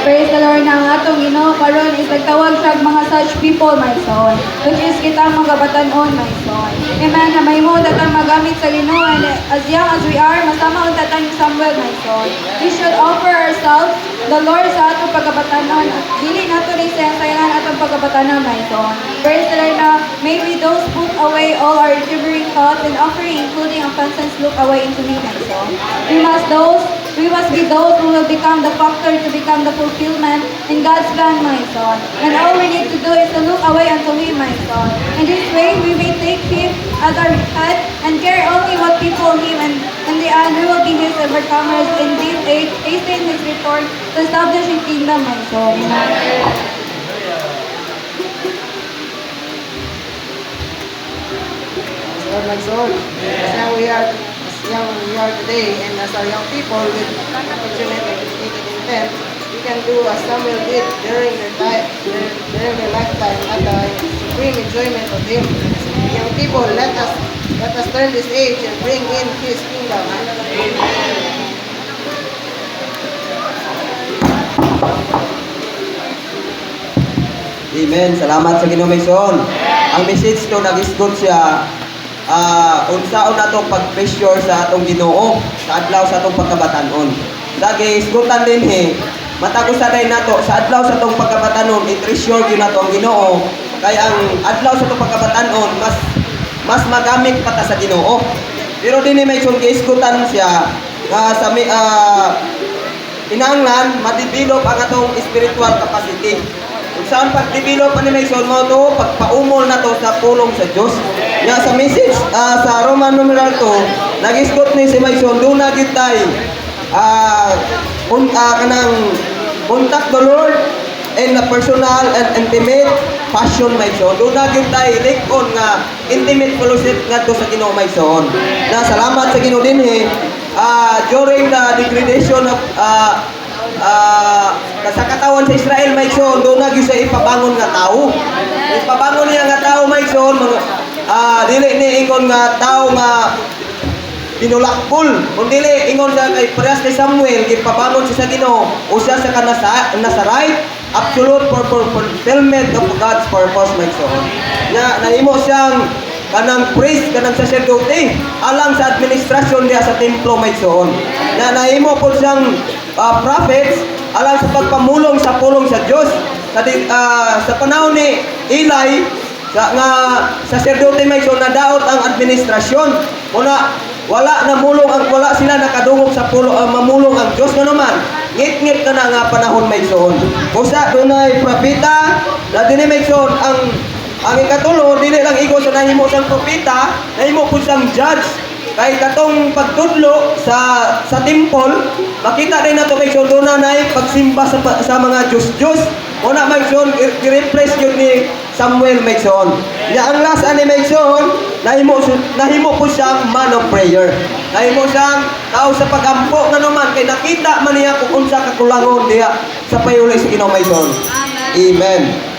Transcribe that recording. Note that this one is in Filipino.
Praise the Lord na ang atong Ginoo karon is nagtawag sa mga such people, my son. Which is kita mga batanon, my son. Amen. Na may mo datang magamit sa Ginoo and as young as we are, masama ang tatang Samuel, my son. We should offer ourselves the Lord sa atong pagabatanon. Dili nato ni sayangan atong pagabatanon, my son. Praise the Lord na may we those put away all our gibbering thoughts and offering including offenses look away into me, my son. We must be those who will become the factor to become the fulfillment in God's plan, my son. And all we need to do is to look away unto Him, my son. In this way, we may take Him as our head and care only what people Him, and in the end, we will be His overcomers in this age, hasten His return to establish His kingdom, my son. Lord, my soul. As young we are today, and as our young people with opportunity and educated intent, we can do as Samuel did during their lifetime at the supreme enjoyment of Him. Young people, let us turn this age and bring in His kingdom. Amen. Salamat sa Ginoo, Mason. Ang message to nag-isgot siya unsaon natong pag-pressure sa atong Ginoo sa adlaw sa atong pagkabatanon. Dagi isgutan din matag usaday nato sa adlaw sa atong pagkabatanon i-treasure gyud nato ang Ginoo kay ang adlaw sa atong pagkabatanon mas magamit pa ta sa Ginoo. Pero dinhi may isgutan siya sa kinahanglan ma-develop ang atong spiritual capacity. Kung saan pag-develop ni Mason mo to, pagpaumol na to sa pulong sa Diyos. Nga sa message sa Roman numeral 2, nag-isgot ni si Mason, doon na gyud tay kanang contact the Lord in a personal and intimate passion, Mason. Doon na gyud tay likon nga intimate fellowship ngadto sa Ginoo, Mason. Na salamat sa Ginoo dinhi during the degradation of sa katawan sa Israel, Mason, doon na gyud sa ipabangon nga tao. Ipabangon niya nga tao, Mason, dili ni ingon nga tao nga pinulakpol. Kung dili ingon sa kay parehas kay Samuel, ipabangon siya sa Ginoo o siya sa Nazarite, absolute fulfillment of God's purpose, Mason. Nga nahimo siyang kanang priest, kanang sacerdote alang sa administrasyon diya sa templo, Mason. Na nahimo po siyang prophets alang sa pagpamulong sa pulong sa Dios sa panahon ni Eli nga sacerdote, Mason, na daot ang administrasyon una wala sila nakadungog sa mamulong ang Dios nga naman ngit-ngit na nga panahon, Mason. Usa dunay propeta na dinhi, Mason, ang ikatulo dili lang igo sa nahimo sang propeta, nahimo pud sang judge. Kay katong pagtudlo sa temple, makita rin nato, Mason, doon na pagsimba sa mga Diyos. Una, Mason, i-replace yun ni Samuel, Mason. Ya ang last ani, Mason, nahimo po siyang man of prayer. Nahimo siyang tao sa pagampo nga naman kay nakita man niya kung unsa kakulangon diha sa payulay sa Ginoo, Mason. Amen.